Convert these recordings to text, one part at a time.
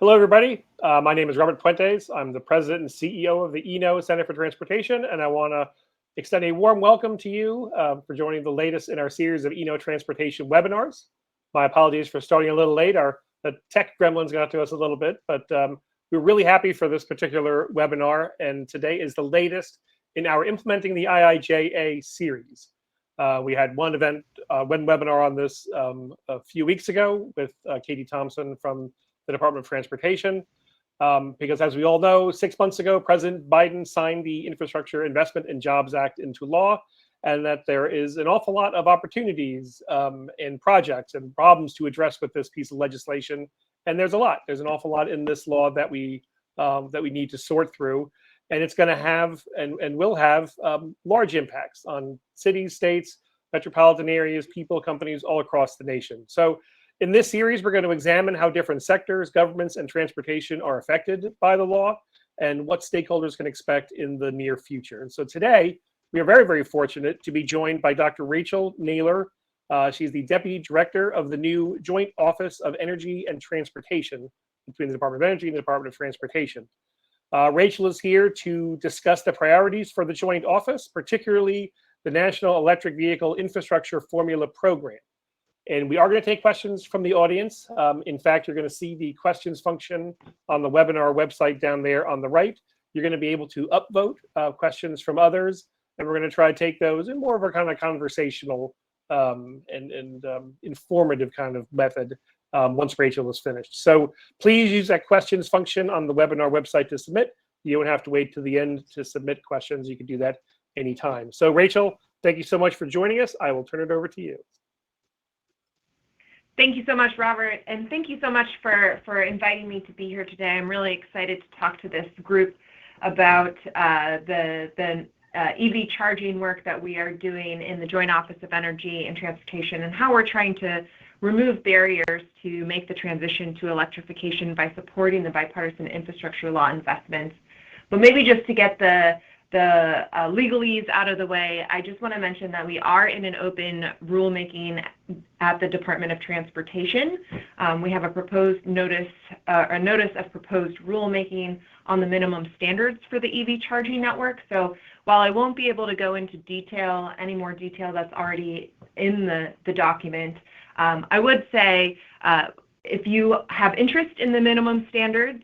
Hello, everybody. My name is Robert Puentes. I'm the president and CEO of the ENO Center for Transportation, and I want to extend a warm welcome to you for joining the latest in our series of ENO Transportation webinars. My apologies for starting a little late. The tech gremlins got to us a little bit, but we're really happy for this particular webinar, and today is the latest in our Implementing the IIJA series. We had one webinar on this a few weeks ago with Katie Thompson from the Department of Transportation, because as we all know, 6 months ago, President Biden signed the Infrastructure Investment and Jobs Act into law, and that there is an awful lot of opportunities and projects and problems to address with this piece of legislation. And there's an awful lot in this law that we need to sort through, and it's going to have and will have large impacts on cities, states, metropolitan areas, people, companies all across the nation. So in this series, we're going to examine how different sectors, governments, and transportation are affected by the law and what stakeholders can expect in the near future. And so today, we are very, very fortunate to be joined by Dr. Rachel Naylor. She's the Deputy Director of the new Joint Office of Energy and Transportation between the Department of Energy and the Department of Transportation. Rachel is here to discuss the priorities for the Joint Office, particularly the National Electric Vehicle Infrastructure Formula Program. And we are going to take questions from the audience. In fact, you're going to see the questions function on the webinar website down there on the right. You're going to be able to upvote questions from others, and we're going to try to take those in more of a kind of conversational and informative kind of method once Rachel is finished. So please use that questions function on the webinar website to submit. You don't have to wait to the end to submit questions. You can do that anytime. So Rachel, thank you so much for joining us. I will turn it over to you. Thank you so much, Robert, and thank you so much for inviting me to be here today. I'm really excited to talk to this group about the EV charging work that we are doing in the Joint Office of Energy and Transportation, and how we're trying to remove barriers to make the transition to electrification by supporting the bipartisan infrastructure law investments. But maybe just to get the legalese out of the way, I just want to mention that we are in an open rulemaking at the Department of Transportation. We have a proposed notice of proposed rulemaking on the minimum standards for the EV charging network. So while I won't be able to go into any more detail that's already in the document, I would say if you have interest in the minimum standards,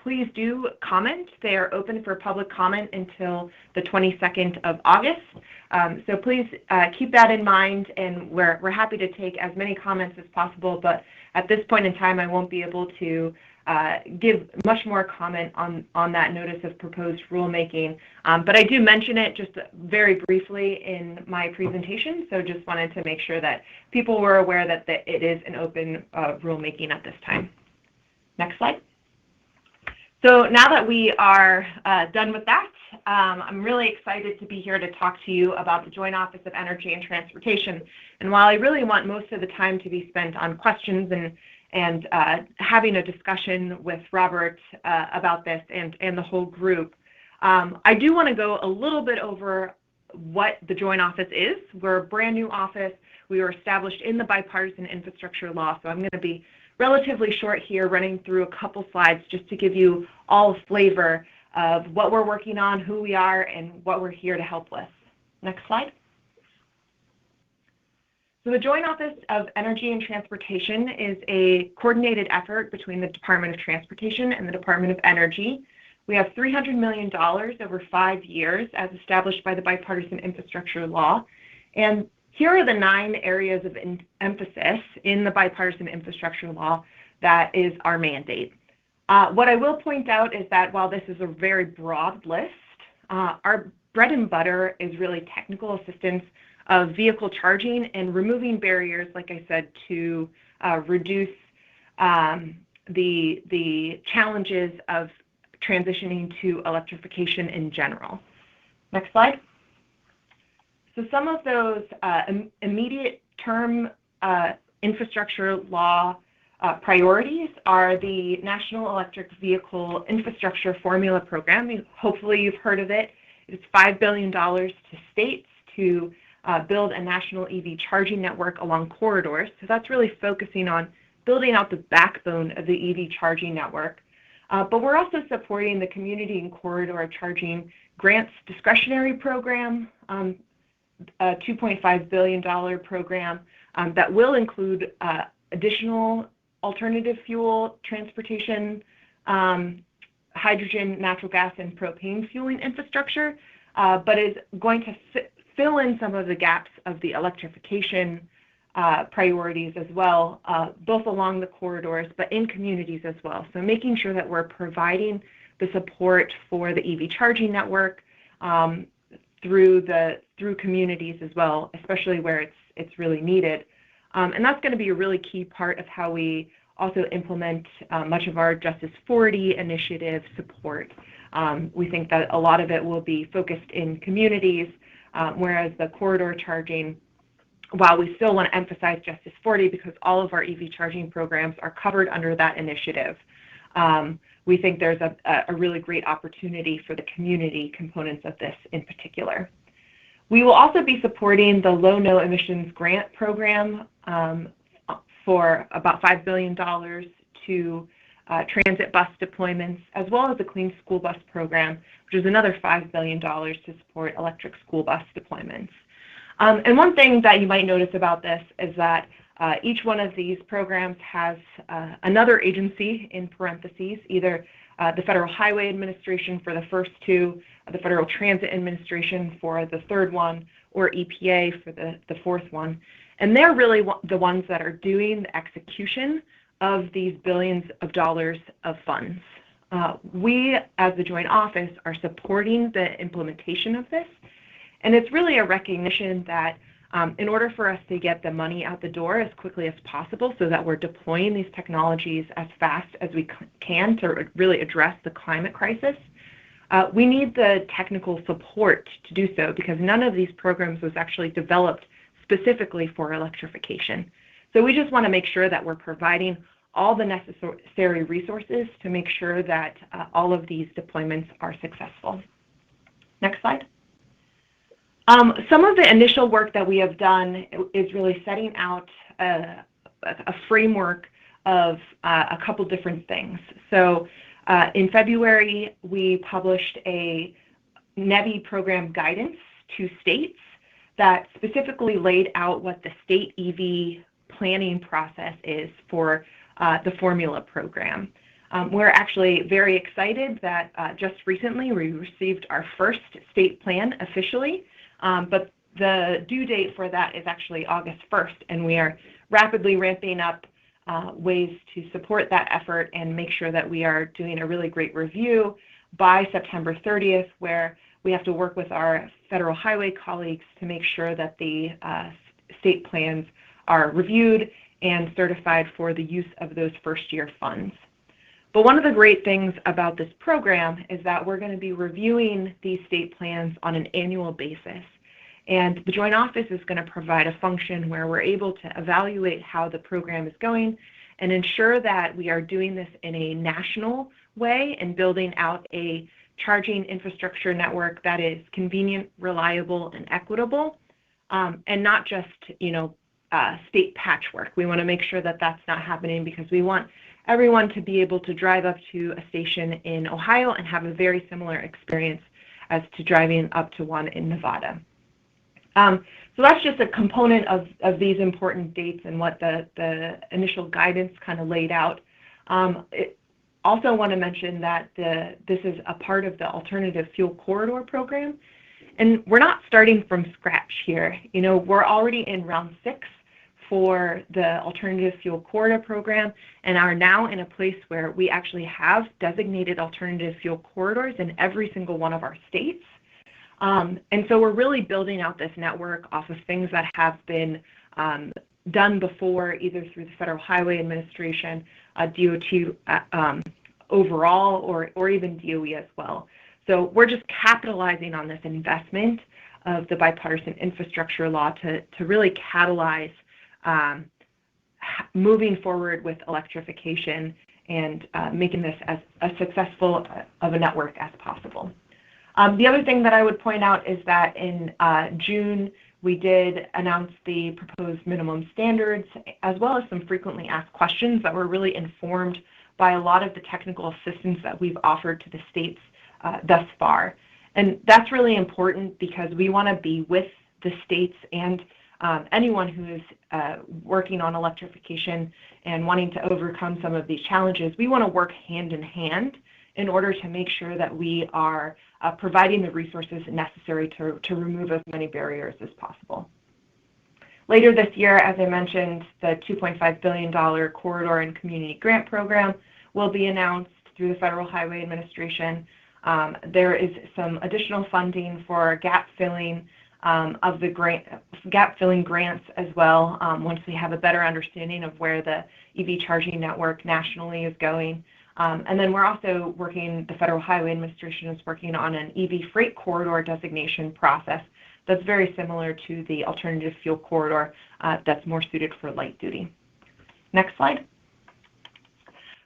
please do comment. They are open for public comment until the 22nd of August. So please keep that in mind, and we're happy to take as many comments as possible. But at this point in time, I won't be able to give much more comment on that notice of proposed rulemaking. But I do mention it just very briefly in my presentation, so just wanted to make sure that people were aware that it is an open rulemaking at this time. Next slide. So now that we are done with that, I'm really excited to be here to talk to you about the Joint Office of Energy and Transportation. And while I really want most of the time to be spent on questions and having a discussion with Robert about this and the whole group, I do want to go a little bit over what the Joint Office is. We're a brand new office. We were established in the bipartisan infrastructure law, so I'm going to be relatively short here, running through a couple slides just to give you all a flavor of what we're working on, who we are, and what we're here to help with. Next slide. So the Joint Office of Energy and Transportation is a coordinated effort between the Department of Transportation and the Department of Energy. We have $300 million over 5 years as established by the bipartisan infrastructure law. And here are the 9 areas of emphasis in the bipartisan infrastructure law that is our mandate. What I will point out is that while this is a very broad list, our bread and butter is really technical assistance of vehicle charging and removing barriers, like I said, to reduce the challenges of transitioning to electrification in general. Next slide. So some of those immediate term infrastructure law priorities are the National Electric Vehicle Infrastructure Formula Program. Hopefully you've heard of it. It's $5 billion to states to build a national EV charging network along corridors. So that's really focusing on building out the backbone of the EV charging network. But we're also supporting the community and corridor charging grants discretionary program, a $2.5 billion program that will include additional alternative fuel transportation, hydrogen, natural gas, and propane fueling infrastructure, but is going to fill in some of the gaps of the electrification priorities as well, both along the corridors, but in communities as well. So making sure that we're providing the support for the EV charging network through communities as well, especially where it's really needed. And that's going to be a really key part of how we also implement much of our Justice 40 initiative support. We think that a lot of it will be focused in communities, whereas the corridor charging, while we still want to emphasize Justice 40 because all of our EV charging programs are covered under that initiative, we think there's a really great opportunity for the community components of this in particular. We will also be supporting the Low No Emissions Grant Program for about $5 billion to transit bus deployments, as well as the Clean School Bus Program, which is another $5 billion to support electric school bus deployments. And one thing that you might notice about this is that each one of these programs has another agency in parentheses, either the Federal Highway Administration for the first two, the Federal Transit Administration for the third one, or EPA for the fourth one. And they're really the ones that are doing the execution of these billions of dollars of funds. We, as the Joint Office, are supporting the implementation of this. And it's really a recognition that in order for us to get the money out the door as quickly as possible so that we're deploying these technologies as fast as we can to really address the climate crisis, we need the technical support to do so because none of these programs was actually developed specifically for electrification. So we just want to make sure that we're providing all the necessary resources to make sure that all of these deployments are successful. Next slide. Some of the initial work that we have done is really setting out a framework of a couple different things. So in February, we published a NEVI program guidance to states that specifically laid out what the state EV planning process is for the Formula program. We're actually very excited that just recently we received our first state plan officially. But the due date for that is actually August 1st, and we are rapidly ramping up ways to support that effort and make sure that we are doing a really great review by September 30th, where we have to work with our federal highway colleagues to make sure that the state plans are reviewed and certified for the use of those first-year funds. But one of the great things about this program is that we're going to be reviewing these state plans on an annual basis. And the Joint Office is going to provide a function where we're able to evaluate how the program is going and ensure that we are doing this in a national way and building out a charging infrastructure network that is convenient, reliable, and equitable, and not just, state patchwork. We want to make sure that that's not happening because we want everyone to be able to drive up to a station in Ohio and have a very similar experience as to driving up to one in Nevada. So that's just a component of these important dates and what the initial guidance kind of laid out. Also want to mention that this is a part of the Alternative Fuel Corridor program. And we're not starting from scratch here. We're already in round 6 for the Alternative Fuel Corridor program and are now in a place where we actually have designated alternative fuel corridors in every single one of our states. And so we're really building out this network off of things that have been done before, either through the Federal Highway Administration, DOT overall, or even DOE as well. So we're just capitalizing on this investment of the bipartisan infrastructure law to really catalyze moving forward with electrification and making this as successful of a network as possible. The other thing that I would point out is that in June, We did announce the proposed minimum standards, as well as some frequently asked questions that were really informed by a lot of the technical assistance that we've offered to the states thus far. And that's really important because we want to be with the states and anyone who is working on electrification and wanting to overcome some of these challenges. We want to work hand in hand in order to make sure that we are providing the resources necessary to remove as many barriers as possible. Later this year, as I mentioned, the $2.5 billion Corridor and Community Grant Program will be announced through the Federal Highway Administration. There is some additional funding for gap filling grants as well, once we have a better understanding of where the EV charging network nationally is going. And then we're also the Federal Highway Administration is working on an EV freight corridor designation process that's very similar to the alternative fuel corridor that's more suited for light duty. Next slide.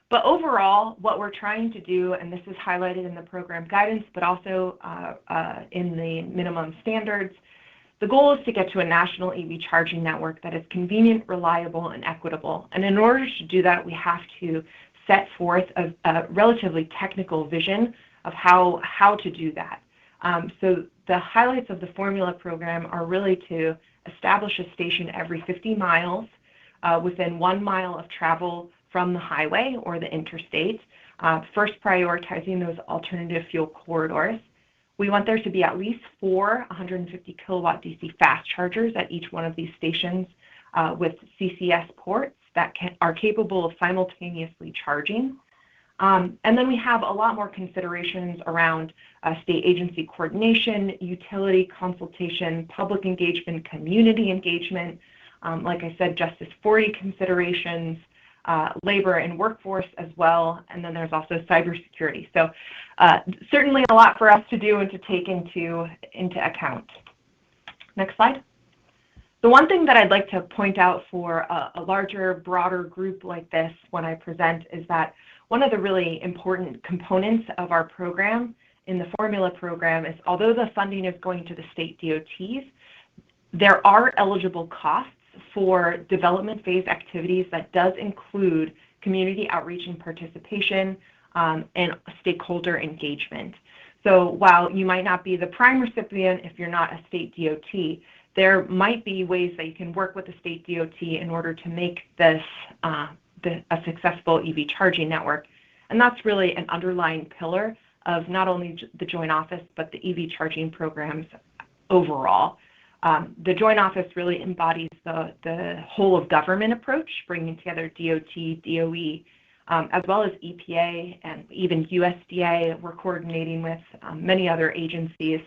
But overall, what we're trying to do, and this is highlighted in the program guidance, but also in the minimum standards, the goal is to get to a national EV charging network that is convenient, reliable, and equitable. And in order to do that, we have to set forth a relatively technical vision of how to do that. So the highlights of the formula program are really to establish a station every 50 miles within 1 mile of travel from the highway or the interstate, first prioritizing those alternative fuel corridors. We want there to be at least 4 150 kilowatt DC fast chargers at each one of these stations with CCS ports that are capable of simultaneously charging. And then we have a lot more considerations around state agency coordination, utility consultation, public engagement, community engagement, like I said, Justice 40 considerations, labor and workforce as well, and then there's also cybersecurity. So certainly a lot for us to do and to take into account. Next slide. The one thing that I'd like to point out for a larger, broader group like this when I present is that one of the really important components of our program in the formula program is, although the funding is going to the state DOTs, there are eligible costs for development phase activities that does include community outreach and participation and stakeholder engagement. So while you might not be the prime recipient if you're not a state DOT, there might be ways that you can work with the state DOT in order to make this a successful EV charging network. And that's really an underlying pillar of not only the Joint Office, but the EV charging programs overall. The Joint Office really embodies the whole of government approach, bringing together DOT, DOE, as well as EPA and even USDA. We're coordinating with many other agencies.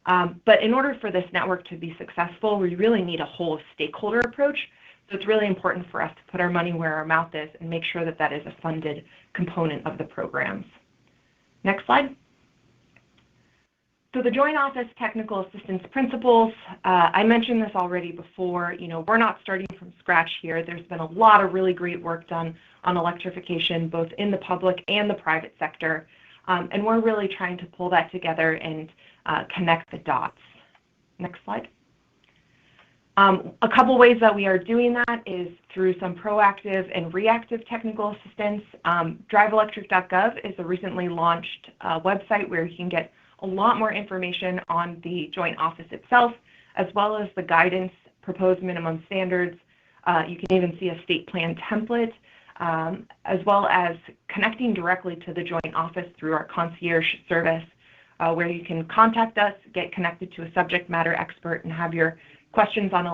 But in order for this network to be successful, we really need a whole stakeholder approach. So it's really important for us to put our money where our mouth is and make sure that that is a funded component of the programs. Next slide. So the Joint Office Technical Assistance Principles, I mentioned this already before. We're not starting from scratch here. There's been a lot of really great work done on electrification, both in the public and the private sector. And we're really trying to pull that together and connect the dots. Next slide. A couple ways that we are doing that is through some proactive and reactive technical assistance. DriveElectricgov is a recently launched website where you can get a lot more information on the Joint Office itself, as well as the guidance, proposed minimum standards. You can even see a state plan template, as well as connecting directly to the Joint Office through our concierge service, where you can contact us, get connected to a subject matter expert, and have your questions on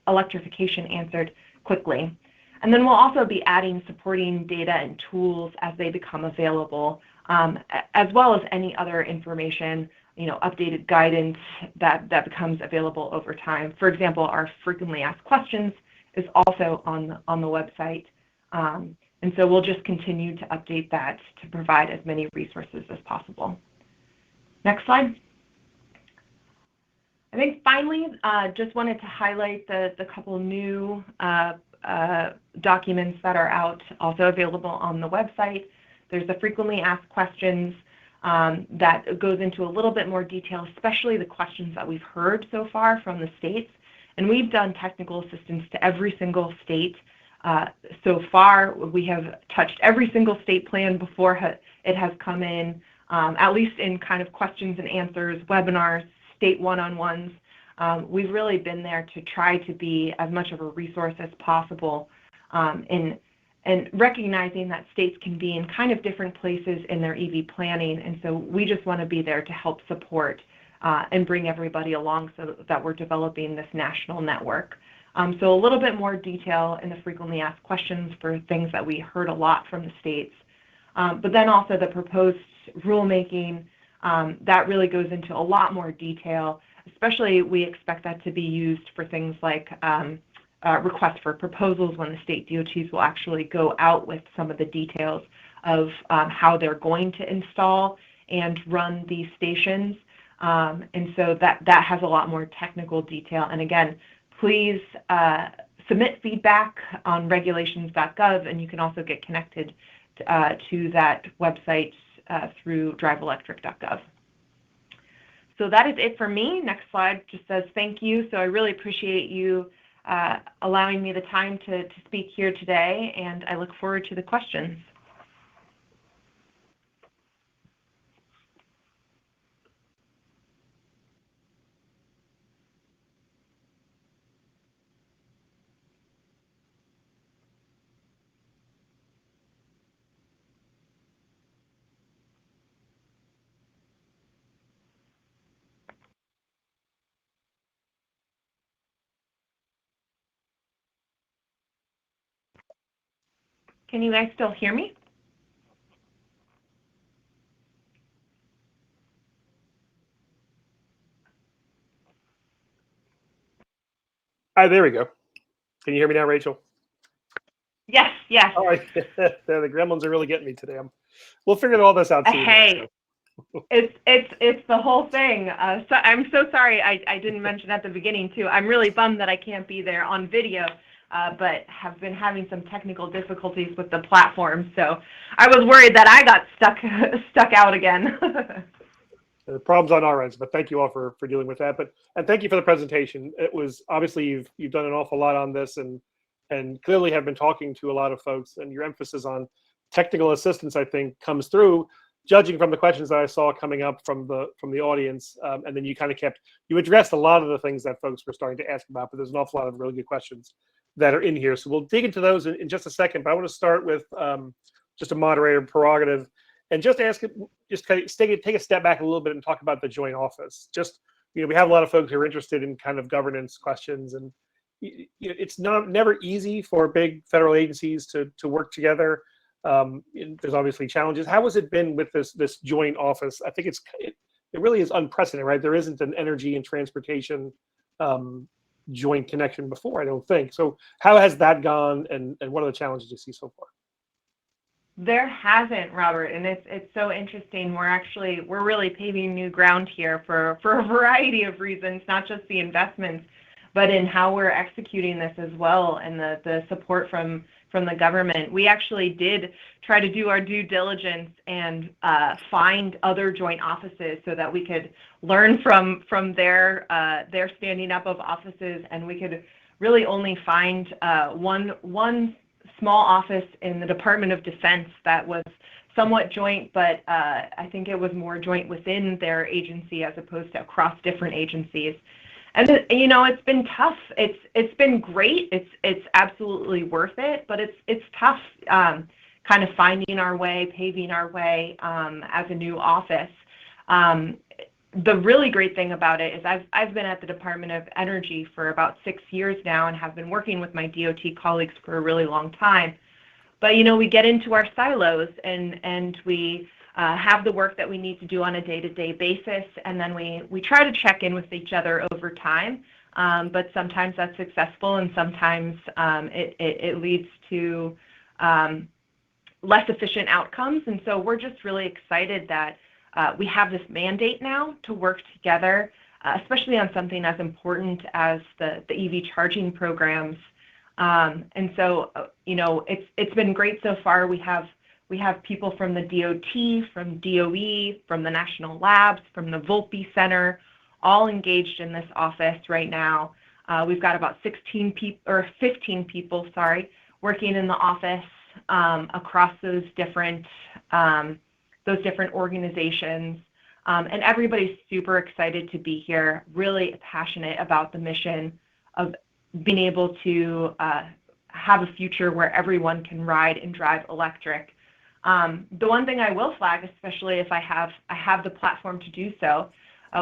electrification answered quickly. And then we'll also be adding supporting data and tools as they become available, as well as any other information, updated guidance that becomes available over time. For example, our frequently asked questions is also on the website. And so we'll just continue to update that to provide as many resources as possible. Next slide. I think finally, just wanted to highlight the couple new documents that are out, also available on the website. There's the frequently asked questions that goes into a little bit more detail, especially the questions that we've heard so far from the states. And we've done technical assistance to every single state. So far, we have touched every single state plan before it has come in, at least in kind of questions and answers, webinars, state one-on-ones. We've really been there to try to be as much of a resource as possible and recognizing that states can be in kind of different places in their EV planning. And so we just want to be there to help support and bring everybody along so that we're developing this national network. So a little bit more detail in the frequently asked questions for things that we heard a lot from the states. But then also the proposed rulemaking, that really goes into a lot more detail, especially we expect that to be used for things like requests for proposals when the state DOTs will actually go out with some of the details of how they're going to install and run these stations. And so that has a lot more technical detail. And again, please submit feedback on regulations.gov, and you can also get connected to that website through DriveElectricgov. So that is it for me. Next slide just says thank you. So I really appreciate you allowing me the time to speak here today, and I look forward to the questions. Can you guys still hear me? Hi, there we go. Can you hear me now, Rachel? Yes, yes. All right. The Gremlins are really getting me today. We'll figure all this out soon. Hey, it's the whole thing. So I'm so sorry I didn't mention at the beginning too. I'm really bummed that I can't be there on video, but have been having some technical difficulties with the platform. So I was worried that I got stuck out again. The problems on our ends, but thank you all for dealing with that. And thank you for the presentation. It was obviously you've done an awful lot on this and clearly have been talking to a lot of folks, and your emphasis on technical assistance, I think, comes through, judging from the questions that I saw coming up from the audience. And then you addressed a lot of the things that folks were starting to ask about, but there's an awful lot of really good questions that are in here. So we'll dig into those in just a second, but I want to start with just a moderator prerogative and just ask it, just take a step back a little bit and talk about the joint office. Just, we have a lot of folks who are interested in kind of governance questions, and it's never easy for big federal agencies to work together. There's obviously challenges. How has it been with this joint office? I think it really is unprecedented, right? There isn't an energy and transportation joint connection before, I don't think. So how has that gone, and what are the challenges you see so far? There hasn't, Robert, and it's so interesting. We're really paving new ground here for a variety of reasons, not just the investments, but in how we're executing this as well, and the support from the government. We actually did try to do our due diligence and find other joint offices so that we could learn from their standing up of offices, and we could really only find one small office in the Department of Defense that was somewhat joint, but I think it was more joint within their agency as opposed to across different agencies. And it's been tough. It's been great. It's absolutely worth it, but it's tough kind of finding our way, paving our way as a new office. The really great thing about it is I've been at the Department of Energy for about 6 years now and have been working with my DOT colleagues for a really long time. But we get into our silos and we have the work that we need to do on a day-to-day basis, and then we try to check in with each other over time. But sometimes that's successful, and sometimes it leads to less efficient outcomes. And so we're just really excited that we have this mandate now to work together, especially on something as important as the EV charging programs. And so, it's been great so far. We have We have people from the DOT, from DOE, from the National Labs, from the Volpe Center, all engaged in this office right now. We've got about 15 people, working in the office across those different organizations. And everybody's super excited to be here, really passionate about the mission of being able to have a future where everyone can ride and drive electric. The one thing I will flag, especially if I have the platform to do so,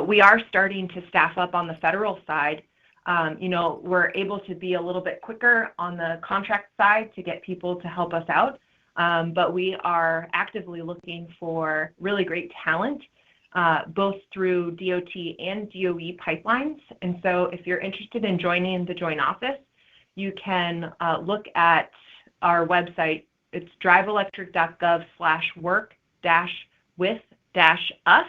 we are starting to staff up on the federal side. We're able to be a little bit quicker on the contract side to get people to help us out, but we are actively looking for really great talent, both through DOT and DOE pipelines. And so if you're interested in joining the joint office, you can look at our website. It's driveelectric.gov/work-with-us.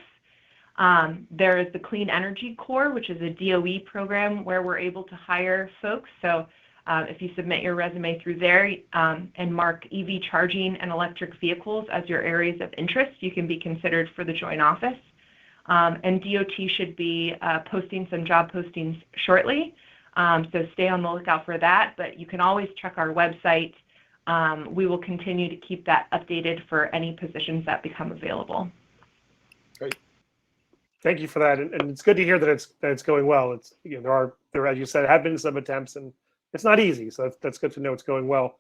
There is the Clean Energy Corps, which is a DOE program where we're able to hire folks. So if you submit your resume through there and mark EV charging and electric vehicles as your areas of interest, you can be considered for the joint office. And DOT should be posting some job postings shortly. So stay on the lookout for that, but you can always check our website. We will continue to keep that updated for any positions that become available. Great. Thank you for that, and it's good to hear that it's going well. It's there as you said have been some attempts, and it's not easy. So that's good to know it's going well.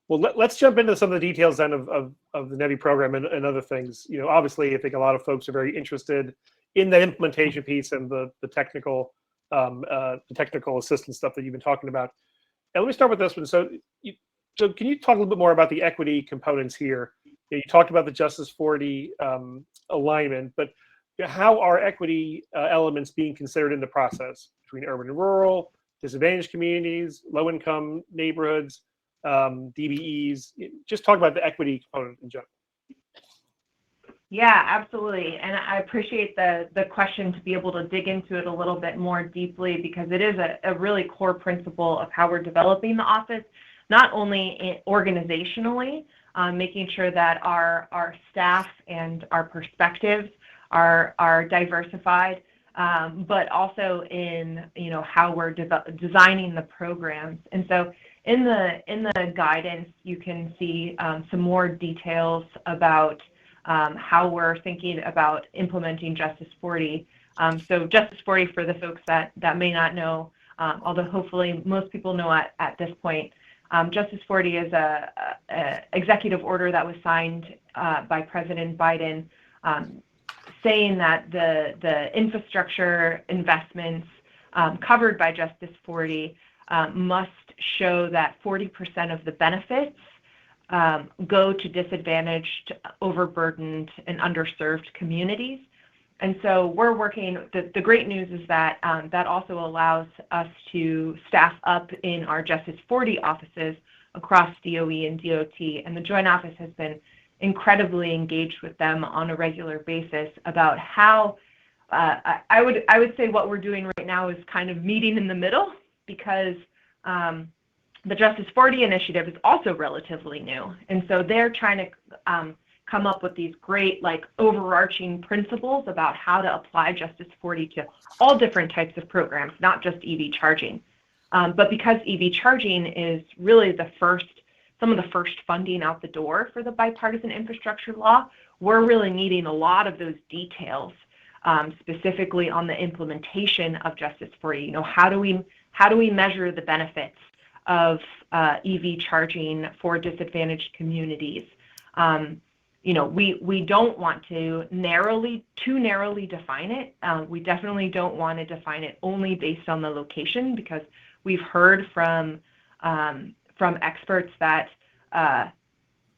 Well, let's jump into some of the details then of the NEVI program and other things. Obviously, I think a lot of folks are very interested in the implementation piece and the technical assistance stuff that you've been talking about. And let me start with this one. So can you talk a little bit more about the equity components here? You talked about the Justice 40 alignment, but how are equity elements being considered in the process between urban and rural, disadvantaged communities, low-income neighborhoods, DBEs? Just talk about the equity component in general. Yeah, absolutely. And I appreciate the question to be able to dig into it a little bit more deeply, because it is a really core principle of how we're developing the office, not only organizationally, making sure that our staff and our perspectives are diversified, but also in how we're designing the programs. And so in the guidance, you can see some more details about how we're thinking about implementing Justice 40. So Justice 40, for the folks that may not know, although hopefully most people know at this point, Justice 40 is a executive order that was signed by President Biden, saying that the infrastructure investments covered by Justice 40 must show that 40% of the benefits go to disadvantaged, overburdened, and underserved communities. And so we're working, the great news is that that also allows us to staff up in our Justice 40 offices across DOE and DOT, and the Joint Office has been incredibly engaged with them on a regular basis about how, I would say what we're doing right now is kind of meeting in the middle, because the Justice 40 initiative is also relatively new. And so they're trying to come up with these great, overarching principles about how to apply Justice 40 to all different types of programs, not just EV charging. But because EV charging is really some of the first funding out the door for the bipartisan infrastructure law, we're really needing a lot of those details, specifically on the implementation of Justice 40. How do we measure the benefits of EV charging for disadvantaged communities? We don't want to too narrowly define it. We definitely don't want to define it only based on the location, because we've heard from experts that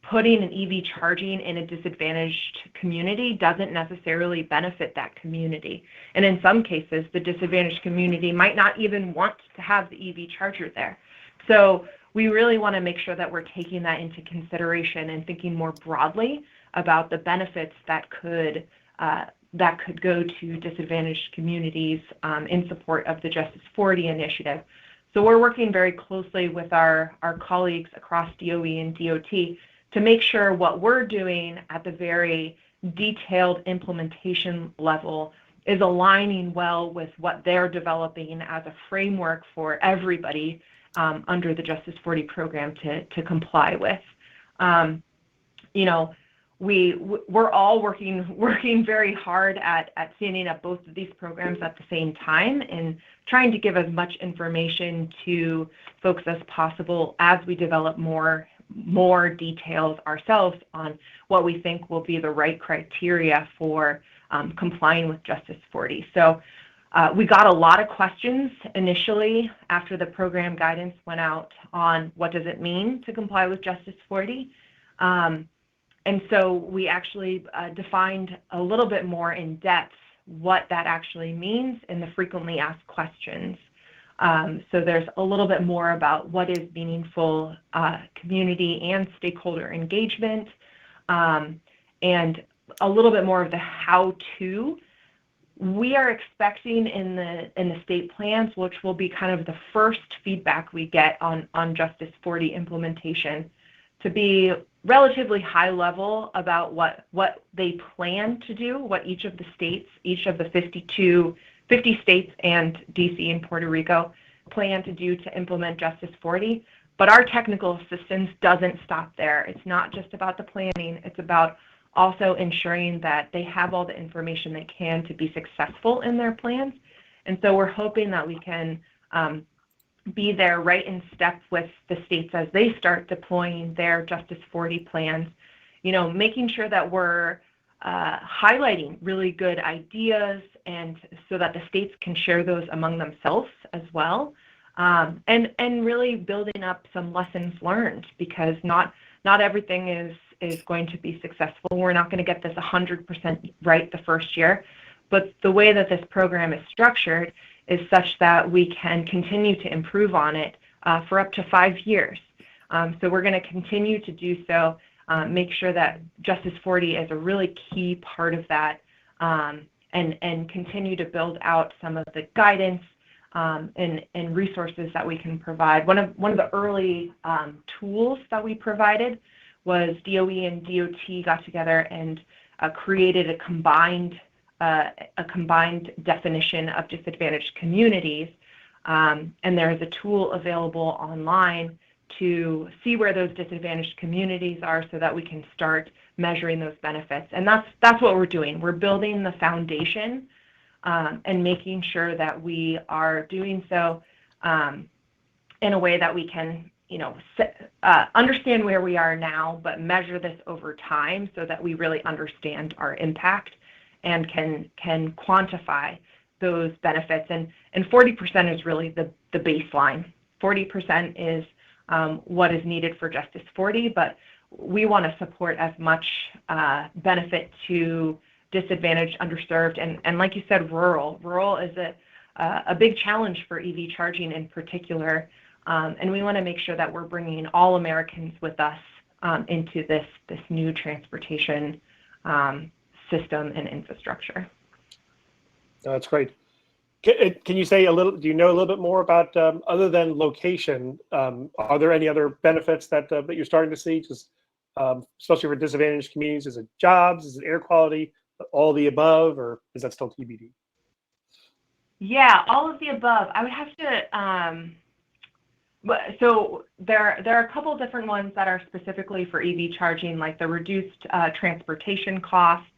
putting an EV charging in a disadvantaged community doesn't necessarily benefit that community. And in some cases, the disadvantaged community might not even want to have the EV charger there. So we really want to make sure that we're taking that into consideration and thinking more broadly about the benefits that could go to disadvantaged communities in support of the Justice 40 initiative. So we're working very closely with our colleagues across DOE and DOT to make sure what we're doing at the very detailed implementation level is aligning well with what they're developing as a framework for everybody under the Justice 40 program to comply with. You know, we're all working very hard at standing up both of these programs at the same time and trying to give as much information to folks as possible as we develop more details ourselves on what we think will be the right criteria for complying with Justice 40. So we got a lot of questions initially after the program guidance went out on what does it mean to comply with Justice 40. And so we actually defined a little bit more in depth what that actually means in the frequently asked questions. So there's a little bit more about what is meaningful community and stakeholder engagement, and a little bit more of the how-to. We are expecting in the state plans, which will be kind of the first feedback we get on Justice 40 implementation, to be relatively high level about what they plan to do, what each of the 50 states and DC and Puerto Rico plan to do to implement Justice 40. But our technical assistance doesn't stop there. It's not just about the planning. It's about also ensuring that they have all the information they can to be successful in their plans. And so we're hoping that we can be there right in step with the states as they start deploying their Justice 40 plans, you know, making sure that we're highlighting really good ideas, and so that the states can share those among themselves as well, and really building up some lessons learned, because not everything is going to be successful. We're not going to get this 100% right the first year, but the way that this program is structured is such that we can continue to improve on it for up to 5 years. So we're going to continue to do so, make sure that Justice 40 is a really key part of that, and continue to build out some of the guidance and resources that we can provide. One of the early tools that we provided was DOE and DOT got together and created a combined definition of disadvantaged communities, and there is a tool available online to see where those disadvantaged communities are, so that we can start measuring those benefits. And that's what we're doing. We're building the foundation and making sure that we are doing so in a way that we can, you know, understand where we are now, but measure this over time so that we really understand our impact and can quantify those benefits. And 40% is really the baseline. 40% is what is needed for Justice 40, but we want to support as much benefit to disadvantaged, underserved, and like you said, rural. Rural is a big challenge for EV charging in particular, and we want to make sure that we're bringing all Americans with us into this new transportation system and infrastructure. That's great. Can you say do you know a little bit more about, other than location, are there any other benefits that you're starting to see, just especially for disadvantaged communities? Is it jobs? Is it air quality? All the above, or is that still TBD? Yeah, all of the above. I would have to, so there are a couple different ones that are specifically for EV charging, like the reduced transportation costs,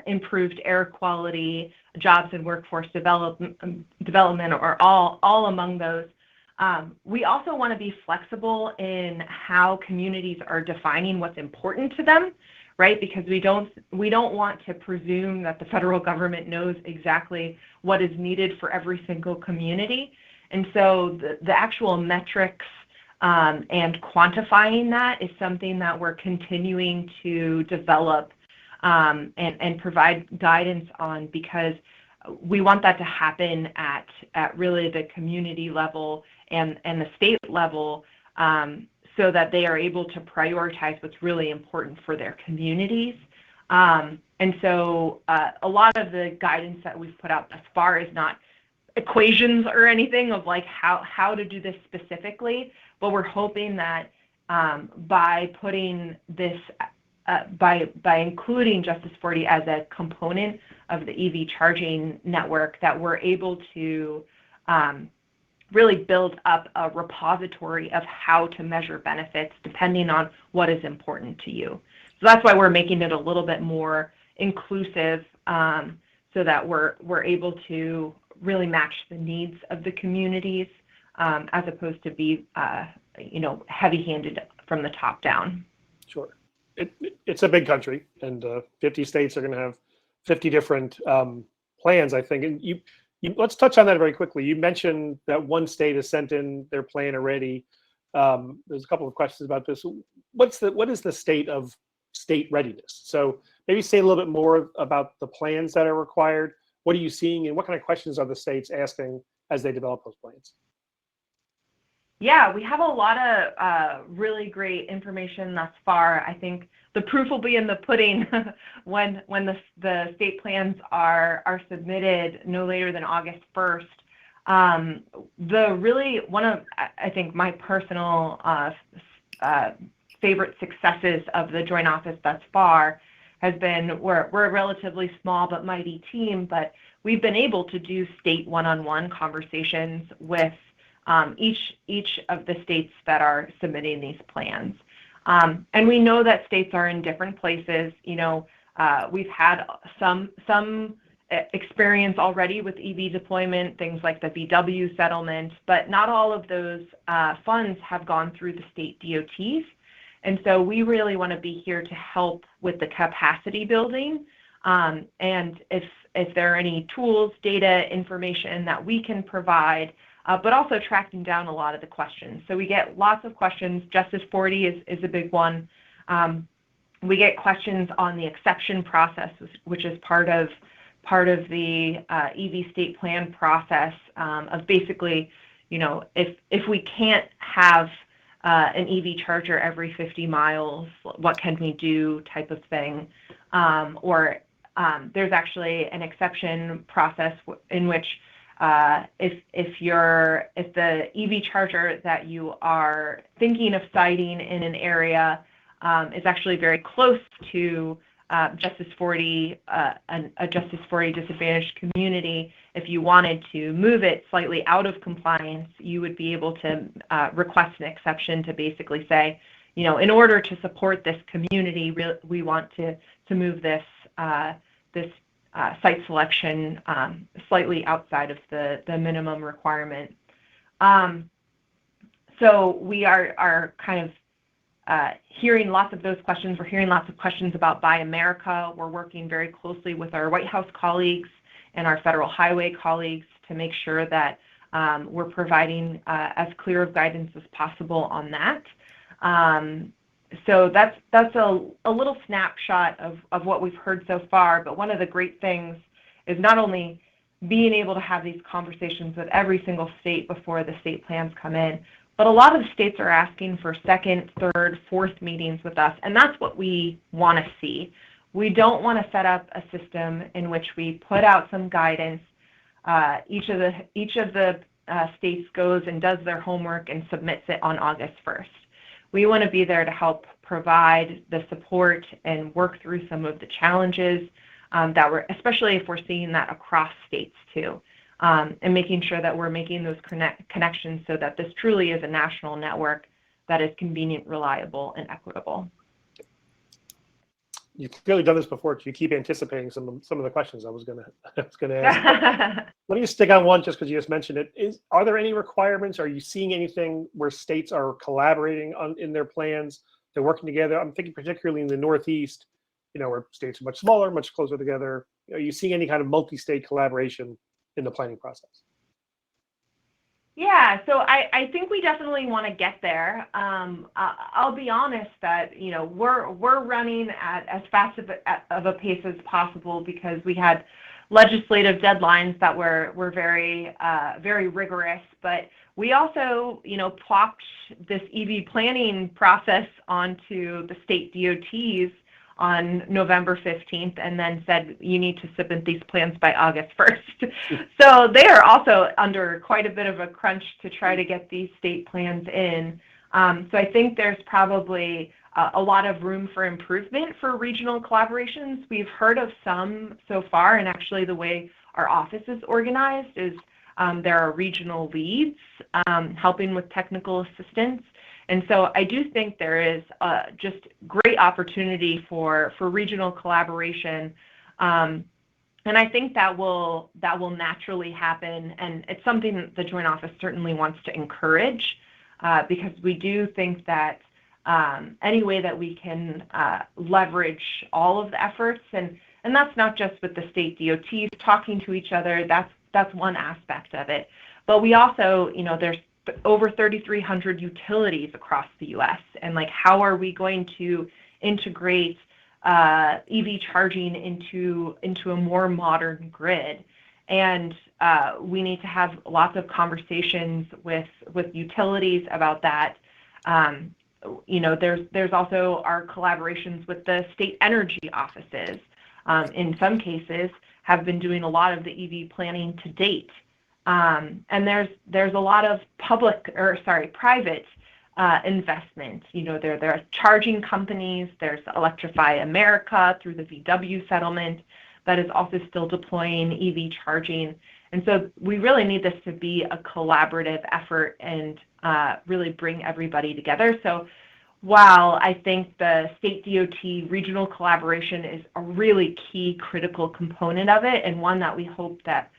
improved air quality, jobs and workforce development, or all among those. We also want to be flexible in how communities are defining what's important to them, right? Because we don't want to presume that the federal government knows exactly what is needed for every single community. And so the actual metrics and quantifying that is something that we're continuing to develop and provide guidance on, because we want that to happen at really the community level and the state level, so that they are able to prioritize what's really important for their communities. And so a lot of the guidance that we've put out thus far is not equations or anything of like how to do this specifically, but we're hoping that by putting this, by including Justice 40 as a component of the EV charging network, that we're able to really build up a repository of how to measure benefits depending on what is important to you. So that's why we're making it a little bit more inclusive, so that we're able to really match the needs of the communities, as opposed to be heavy-handed from the top down. Sure. It's a big country, and 50 states are going to have 50 different plans, I think. And you let's touch on that very quickly. You mentioned that one state has sent in their plan already. There's a couple of questions about this. What is the state of state readiness? So maybe say a little bit more about the plans that are required. What are you seeing, and what kind of questions are the states asking as they develop those plans? Yeah, we have a lot of really great information thus far. I think the proof will be in the pudding when the state plans are submitted no later than August 1st. One of, I think, my personal favorite successes of the Joint Office thus far has been, we're a relatively small but mighty team, but we've been able to do state one-on-one conversations with each of the states that are submitting these plans. And we know that states are in different places. We've had some experience already with EV deployment, things like the VW settlement, but not all of those funds have gone through the state DOTs. And so we really want to be here to help with the capacity building. And if there are any tools, data, information that we can provide, but also tracking down a lot of the questions. So we get lots of questions. Justice 40 is a big one. We get questions on the exception process, which is part of the EV state plan process, of basically, if we can't have an EV charger every 50 miles, what can we do, type of thing. Or there's actually an exception process in which if the EV charger that you are thinking of siting in an area is actually very close to Justice 40, a Justice 40 disadvantaged community, if you wanted to move it slightly out of compliance, you would be able to request an exception to basically say, in order to support this community, we want to move this site selection slightly outside of the minimum requirement. So we are kind of hearing lots of those questions. We're hearing lots of questions about Buy America. We're working very closely with our White House colleagues and our federal highway colleagues to make sure that we're providing as clear of guidance as possible on that. So that's a little snapshot of what we've heard so far. But one of the great things is not only being able to have these conversations with every single state before the state plans come in, but a lot of the states are asking for second, third, fourth meetings with us, and that's what we want to see. We don't want to set up a system in which we put out some guidance. Each of the states goes and does their homework and submits it on August 1st. We want to be there to help provide the support and work through some of the challenges especially if we're seeing that across states too, and making sure that we're making those connections so that this truly is a national network that is convenient, reliable, and equitable. You've clearly done this before. You keep anticipating some of the questions I was going to ask. Let me stick on one just because you just mentioned it. Are there any requirements? Are you seeing anything where states are collaborating in their plans? They're working together. I'm thinking particularly in the Northeast, where states are much smaller, much closer together. Are you seeing any kind of multi-state collaboration in the planning process? Yeah, so I think we definitely want to get there. I'll be honest that we're running at as fast of a pace as possible because we had legislative deadlines that were very very rigorous. But we also plopped this EV planning process onto the state DOTs on November 15th and then said you need to submit these plans by August 1st. So they are also under quite a bit of a crunch to try to get these state plans in. So I think there's probably a lot of room for improvement for regional collaborations. We've heard of some so far, and actually the way our office is organized is there are regional leads helping with technical assistance. And so I do think there is just great opportunity for regional collaboration. And I think that will naturally happen. And it's something that the Joint Office certainly wants to encourage because we do think that any way that we can leverage all of the efforts, and that's not just with the state DOTs talking to each other, that's one aspect of it. But we also, there's over 3,300 utilities across the U.S. and how are we going to integrate EV charging into a more modern grid? And we need to have lots of conversations with utilities about that. There's also our collaborations with the state energy offices. In some cases, have been doing a lot of the EV planning to date. And there's a lot of private investment. There are charging companies. There's Electrify America through the VW settlement that is also still deploying EV charging. And so we really need this to be a collaborative effort and really bring everybody together. So while I think the state DOT regional collaboration is a really key critical component of it and one that we hope that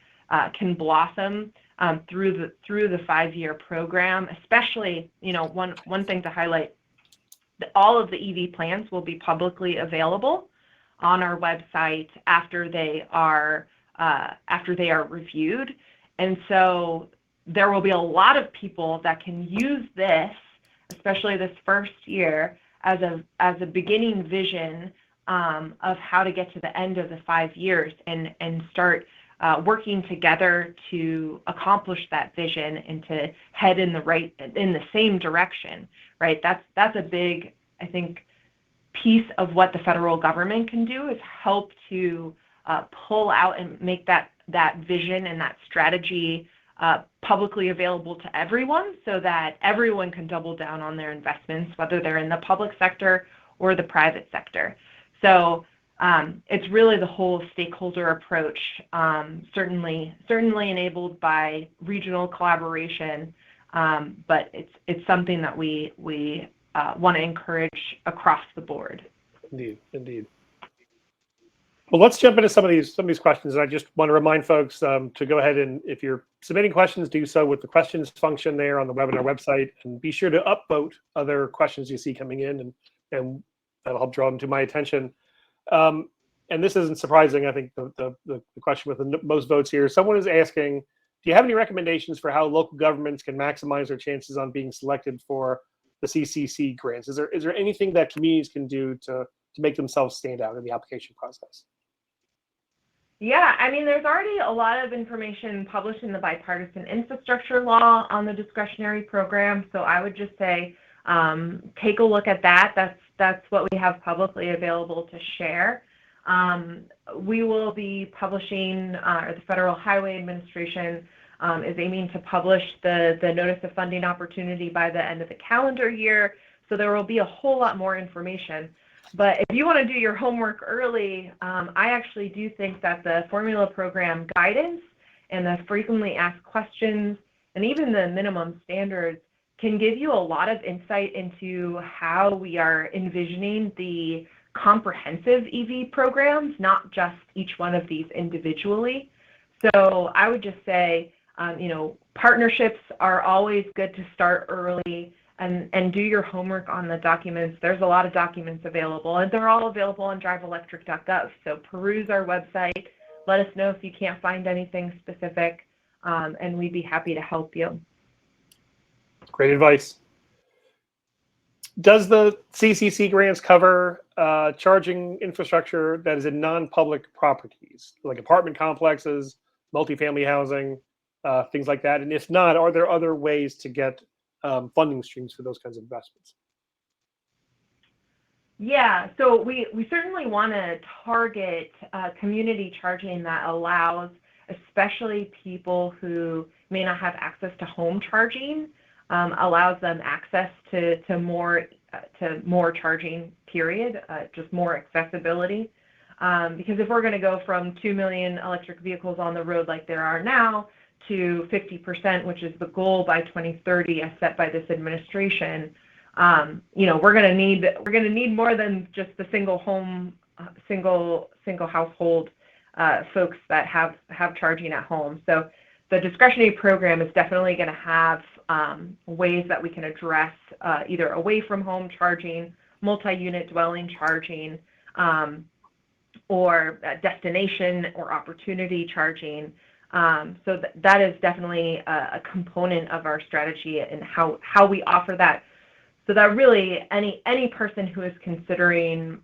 can blossom through the 5-year program, especially, one thing to highlight, that all of the EV plans will be publicly available on our website after they are reviewed. And so there will be a lot of people that can use this, especially this first year, as a beginning vision of how to get to the end of the 5 years and start working together to accomplish that vision and to head in the same direction, right? That's a big, I think, piece of what the federal government can do is help to pull out and make that vision and that strategy publicly available to everyone so that everyone can double down on their investments, whether they're in the public sector or the private sector. So it's really the whole stakeholder approach, certainly enabled by regional collaboration, but it's something that we want to encourage across the board. Indeed. Well, let's jump into some of these questions. And I just want to remind folks to go ahead and, if you're submitting questions, do so with the questions function there on the webinar website, and be sure to upvote other questions you see coming in, and that'll help draw them to my attention. And this isn't surprising. I think the question with the most votes here, someone is asking, do you have any recommendations for how local governments can maximize their chances on being selected for the CCC grants? Is there anything that communities can do to make themselves stand out in the application process? Yeah, I mean, there's already a lot of information published in the bipartisan infrastructure law on the discretionary program. So I would just say, take a look at that. That's what we have publicly available to share. We will be publishing, or the Federal Highway Administration is aiming to publish the Notice of Funding Opportunity by the end of the calendar year. So there will be a whole lot more information. But if you want to do your homework early, I actually do think that the formula program guidance and the frequently asked questions and even the minimum standards can give you a lot of insight into how we are envisioning the comprehensive EV programs, not just each one of these individually. So I would just say, partnerships are always good to start early. And do your homework on the documents. There's a lot of documents available, and they're all available on DriveElectric.gov. So peruse our website. Let us know if you can't find anything specific, and we'd be happy to help you. Great advice. Does the CCC grants cover charging infrastructure that is in non-public properties, like apartment complexes, multifamily housing, things like that? And if not, are there other ways to get funding streams for those kinds of investments? Yeah, so we certainly want to target community charging that allows especially people who may not have access to home charging allows them access to more charging, period, just more accessibility. Because if we're going to go from 2 million electric vehicles on the road like there are now to 50%, which is the goal by 2030 as set by this administration, we're going to need more than just the single household folks that have charging at home. So the discretionary program is definitely going to have ways that we can address either away from home charging, multi-unit dwelling charging, or destination or opportunity charging. So that is definitely a component of our strategy and how we offer that. So that really any person who is considering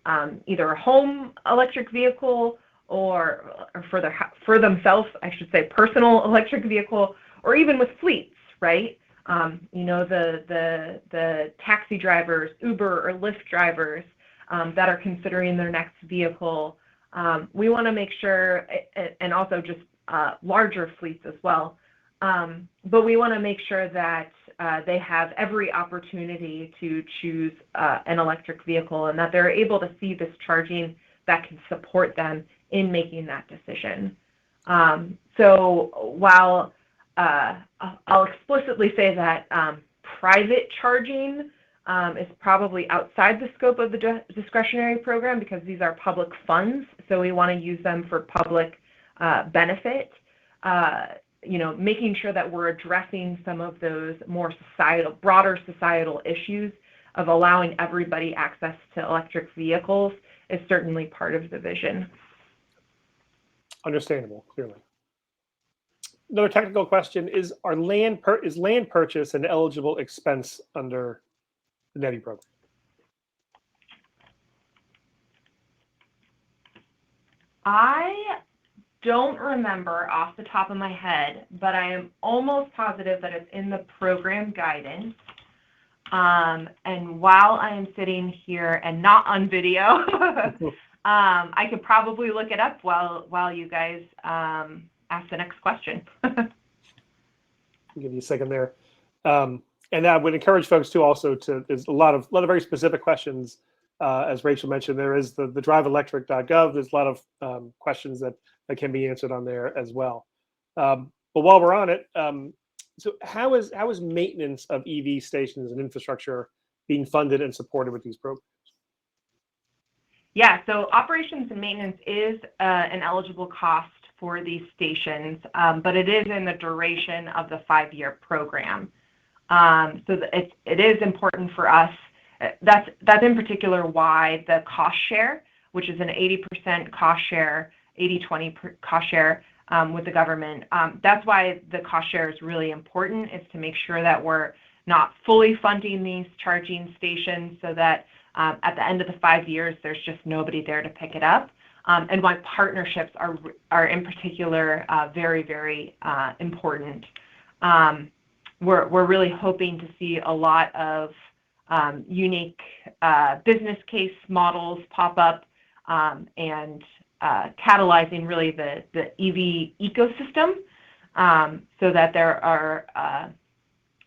either a home electric vehicle or for themselves, I should say, personal electric vehicle, or even with fleets, right? The taxi drivers, Uber or Lyft drivers that are considering their next vehicle. We want to make sure, and also just larger fleets as well, but we want to make sure that they have every opportunity to choose an electric vehicle and that they're able to see this charging that can support them in making that decision. So while I'll explicitly say that private charging is probably outside the scope of the discretionary program because these are public funds, so we want to use them for public benefit. Making sure that we're addressing some of those more broader societal issues of allowing everybody access to electric vehicles is certainly part of the vision. Understandable, clearly. Another technical question is land purchase an eligible expense under the NEVI program? I don't remember off the top of my head, but I am almost positive that it's in the program guidance. And while I am sitting here and not on video, I could probably look it up while you guys ask the next question. I'll give you a second there. And I would encourage folks to also there's a lot of very specific questions. As Rachel mentioned, there is the DriveElectricgov. There's a lot of questions that can be answered on there as well. But while we're on it, so how is maintenance of EV stations and infrastructure being funded and supported with these programs? Yeah, so operations and maintenance is an eligible cost for these stations, but it is in the duration of the 5-year program. So it is important for us. That's in particular why the cost share, which is an 80% cost share, 80-20 cost share with the government. That's why the cost share is really important, is to make sure that we're not fully funding these charging stations so that at the end of the 5 years, there's just nobody there to pick it up. And why partnerships are in particular very, very important. We're really hoping to see a lot of unique business case models pop up and catalyzing really the EV ecosystem so that there are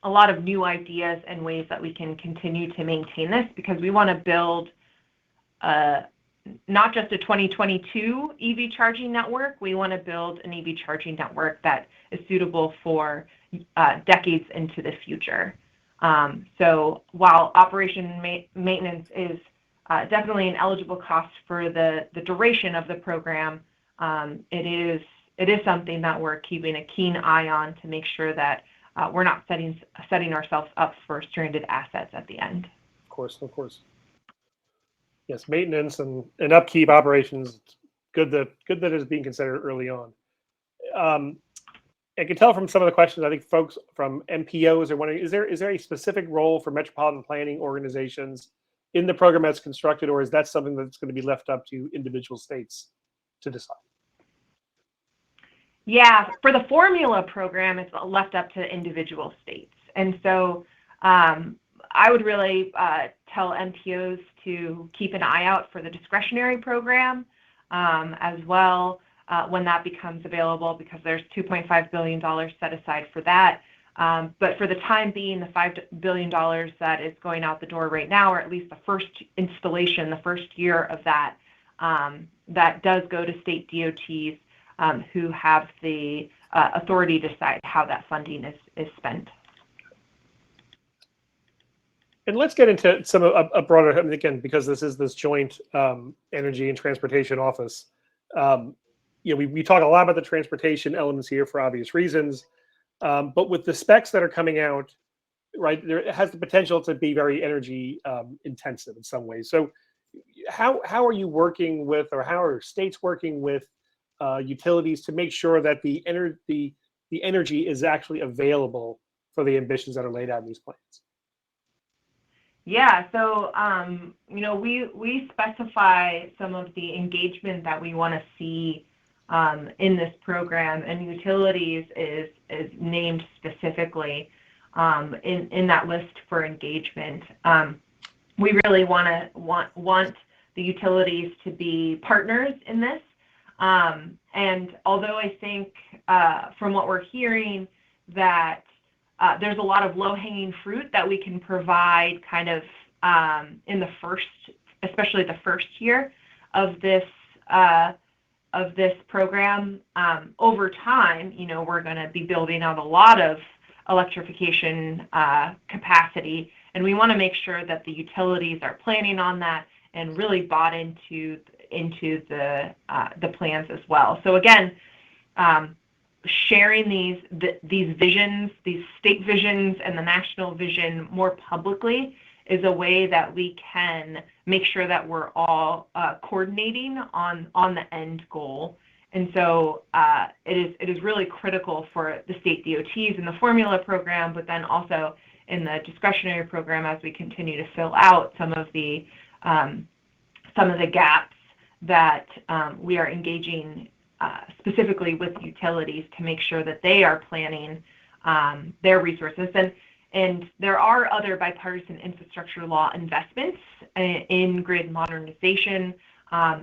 a lot of new ideas and ways that we can continue to maintain this, because we want to build not just a 2022 EV charging network, we want to build an EV charging network that is suitable for decades into the future. So while operation maintenance is definitely an eligible cost for the duration of the program, it is something that we're keeping a keen eye on to make sure that we're not setting ourselves up for stranded assets at the end. Of course. Yes, maintenance and upkeep operations. Good that it is being considered early on. I can tell from some of the questions, I think folks from MPOs are wondering, is there a specific role for metropolitan planning organizations in the program that's constructed, or is that something that's going to be left up to individual states to decide? Yeah, for the formula program, it's left up to individual states. And so I would really tell MPOs to keep an eye out for the discretionary program as well when that becomes available, because there's $2.5 billion set aside for that. But for the time being, the $5 billion that is going out the door right now, or at least the first installation, the first year of that, that does go to state DOTs who have the authority to decide how that funding is spent. And let's get into some of a broader, I mean, again, because this is this joint energy and transportation office. We talk a lot about the transportation elements here for obvious reasons, but with the specs that are coming out, right, it has the potential to be very energy intensive in some ways. So how are you working with, or how are states working with utilities to make sure that the energy is actually available for the ambitions that are laid out in these plans? Yeah, so we specify some of the engagement that we want to see in this program, and utilities is named specifically in that list for engagement. We really want the utilities to be partners in this, and although I think from what we're hearing that there's a lot of low-hanging fruit that we can provide kind of in the first, especially the first year of this program. Over time, we're going to be building out a lot of electrification capacity, and we want to make sure that the utilities are planning on that and really bought into the plans as well. So again, sharing these visions, these state visions and the national vision more publicly is a way that we can make sure that we're all coordinating on the end goal. And so it is really critical for the state DOTs in the formula program, but then also in the discretionary program as we continue to fill out some of the gaps that we are engaging specifically with utilities to make sure that they are planning their resources. And there are other bipartisan infrastructure law investments in grid modernization.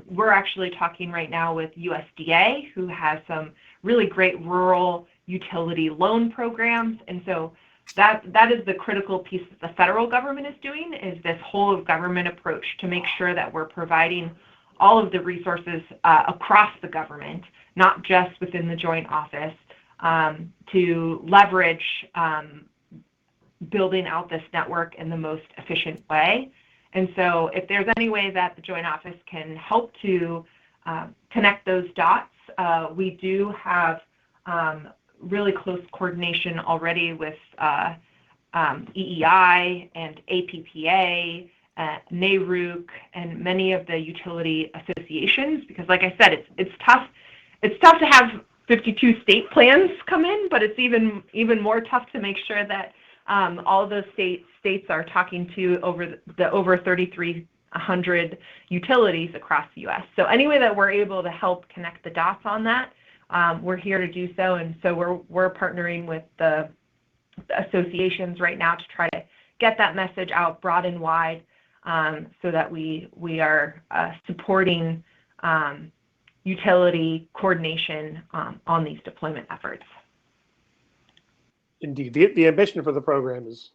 We're actually talking right now with USDA, who has some really great rural utility loan programs. And so that is the critical piece that the federal government is doing, is this whole of government approach to make sure that we're providing all of the resources across the government, not just within the joint office, to leverage building out this network in the most efficient way. And so if there's any way that the joint office can help to connect those dots, we do have really close coordination already with EEI and APPA, NARUC, and many of the utility associations, because like I said, it's tough to have 52 state plans come in, but it's even more tough to make sure that all of those states are talking to over 3,300 utilities across the U.S. So any way that we're able to help connect the dots on that, we're here to do so. And so we're partnering with the associations right now to try to get that message out broad and wide, so that we are supporting utility coordination on these deployment efforts. Indeed, the ambition for the program is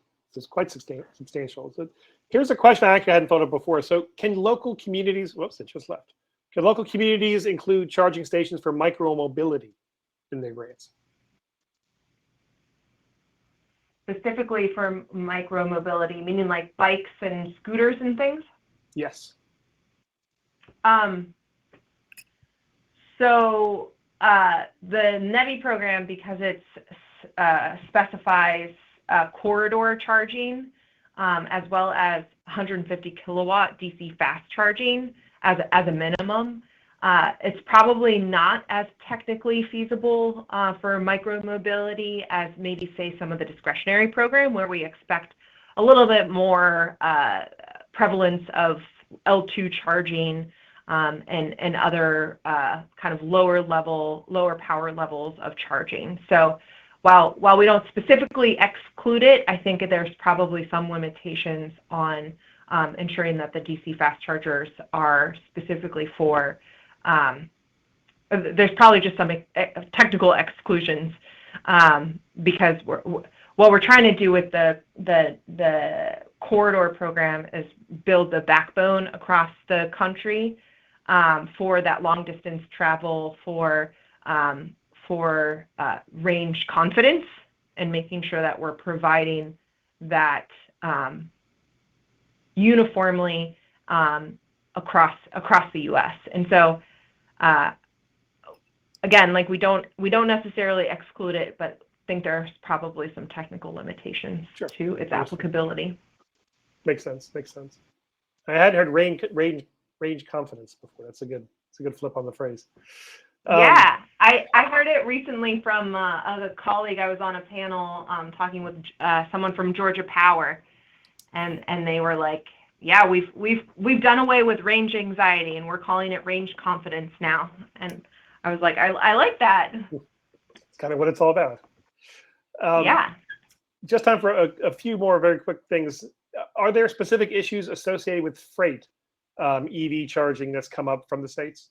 quite substantial. So here's a question I actually hadn't thought of before. So can local communities, whoops, it just left. Can local communities include charging stations for micromobility in their grants? Specifically for micromobility, meaning like bikes and scooters and things? Yes. So the NEVI program, because it specifies corridor charging as well as 150 kilowatt DC fast charging as a minimum, it's probably not as technically feasible for micromobility as maybe, say, some of the discretionary program, where we expect a little bit more prevalence of L2 charging and other kind of lower power levels of charging. So while we don't specifically exclude it, I think there's probably some limitations on ensuring that the DC fast chargers are specifically for, there's probably just some technical exclusions because what we're trying to do with the corridor program is build the backbone across the country for that long distance travel, for range confidence, and making sure that we're providing that uniformly across the U.S. And so, again, like we don't necessarily exclude it, but think there's probably some technical limitations to its applicability. Makes sense. I had heard range confidence before. It's a good flip on the phrase. Yeah, I heard it recently from a colleague. I was on a panel talking with someone from Georgia Power, and they were like, "Yeah, we've done away with range anxiety, and we're calling it range confidence now." And I was like, I like that. It's kind of what it's all about. Yeah. Just time for a few more very quick things. Are there specific issues associated with freight EV charging that's come up from the states?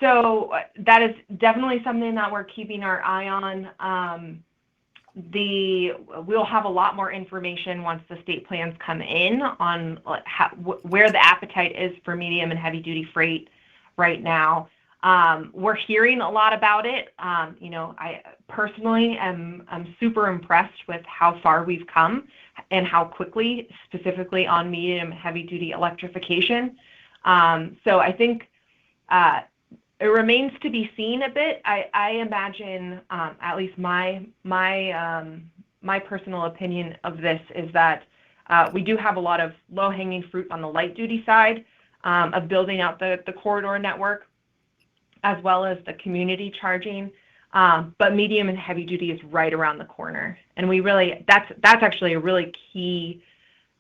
So that is definitely something that we're keeping our eye on. We'll have a lot more information once the state plans come in on where the appetite is for medium and heavy duty freight right now. We're hearing a lot about it. I personally am super impressed with how far we've come and how quickly, specifically on medium and heavy duty electrification. So I think it remains to be seen a bit. I imagine, at least my personal opinion of this is that we do have a lot of low-hanging fruit on the light-duty side of building out the corridor network, as well as the community charging. But medium and heavy-duty is right around the corner, and that's actually a really key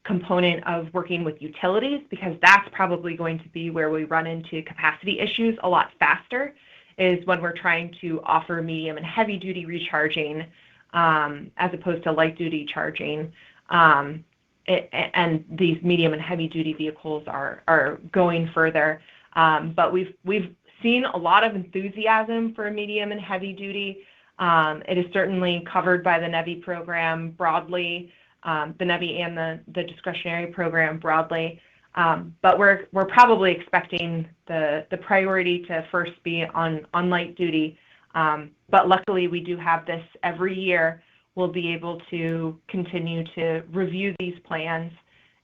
component of working with utilities, because that's probably going to be where we run into capacity issues a lot faster, is when we're trying to offer medium and heavy duty recharging as opposed to light duty charging. And these medium and heavy duty vehicles are going further. But we've seen a lot of enthusiasm for medium and heavy duty. It is certainly covered by the NEVI program broadly, the NEVI and the discretionary program broadly. But we're probably expecting the priority to first be on light duty. But luckily we do have this every year. We'll be able to continue to review these plans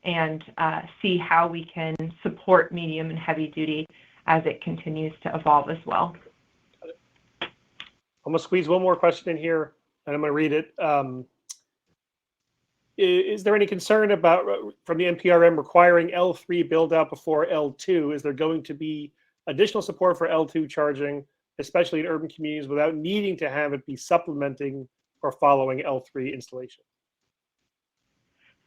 and see how we can support medium and heavy duty as it continues to evolve as well. I'm gonna squeeze one more question in here, and I'm gonna read it. Is there any concern about, from the NPRM, requiring L3 build out before L2? Is there going to be additional support for L2 charging, especially in urban communities, without needing to have it be supplementing or following L3 installation?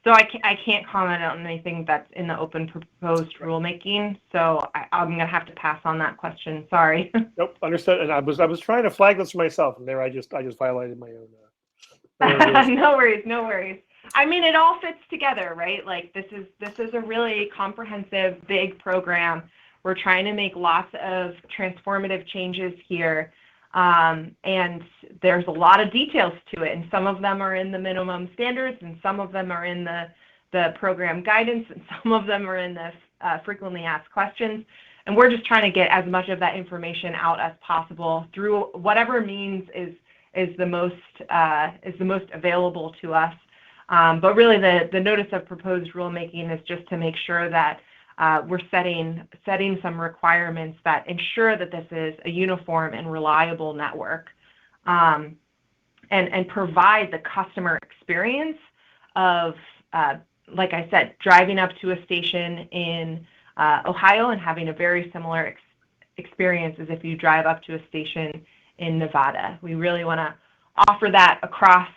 So I can't comment on anything that's in the open proposed rulemaking. So I'm going to have to pass on that question. Sorry. Nope, understood. And I was trying to flag this for myself, and there I just violated my own. No worries. I mean, it all fits together, right? Like this is a really comprehensive, big program. We're trying to make lots of transformative changes here. And there's a lot of details to it, and some of them are in the minimum standards, and some of them are in the program guidance, and some of them are in the frequently asked questions. And we're just trying to get as much of that information out as possible through whatever means is the most available to us. But really, the notice of proposed rulemaking is just to make sure that we're setting some requirements that ensure that this is a uniform and reliable network, and provide the customer experience of, like I said, driving up to a station in Ohio and having a very similar experience as if you drive up to a station in Nevada. We really want to offer that across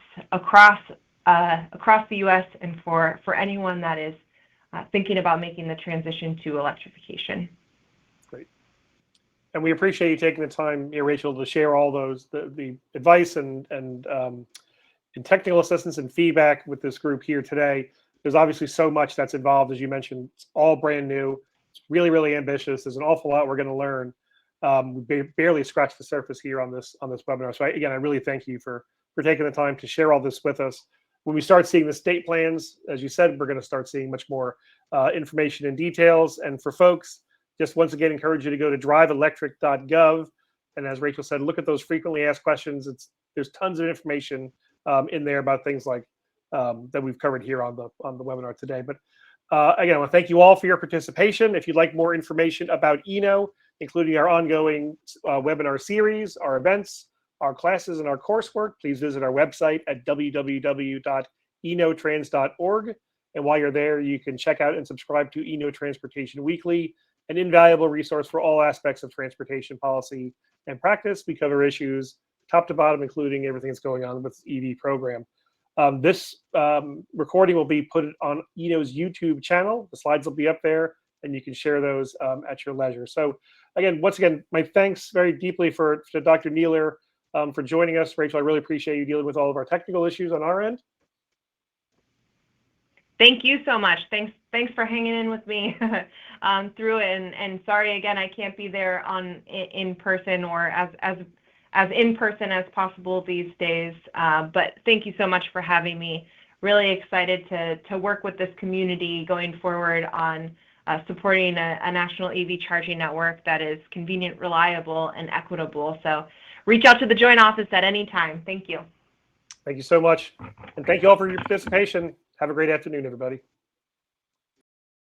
the U.S. and for anyone that is thinking about making the transition to electrification. Great. And we appreciate you taking the time here, Rachel, to share all those, the advice and technical assistance and feedback with this group here today. There's obviously so much that's involved, as you mentioned. It's all brand new. It's really, really ambitious. There's an awful lot we're going to learn. We barely scratched the surface here on this webinar. So I really thank you for for taking the time to share all this with us. When we start seeing the state plans, as you said, we're going to start seeing much more information and details. And for folks, just once again, encourage you to go to DriveElectricgov. And as Rachel said, look at those frequently asked questions. There's tons of information in there about things like that we've covered here on the webinar today. But again, I want to thank you all for your participation. If you'd like more information about Eno, including our ongoing webinar series, our events, our classes, and our coursework, please visit our website at www.enotrans.org. And while you're there, you can check out and subscribe to Eno Transportation Weekly, an invaluable resource for all aspects of transportation policy and practice. We cover issues top to bottom, including everything that's going on with the EV program. This recording will be put on Eno's YouTube channel. The slides will be up there, and you can share those at your leisure. So again, once again, my thanks very deeply to Dr. Neeler for joining us. Rachel, I really appreciate you dealing with all of our technical issues on our end. Thank you so much. Thanks for hanging in with me through it. And sorry again, I can't be there in person or as in person as possible these days. But thank you so much for having me. Really excited to work with this community going forward on supporting a national EV charging network that is convenient, reliable, and equitable. So reach out to the Joint Office at any time. Thank you. Thank you so much. And thank you all for your participation. Have a great afternoon, everybody.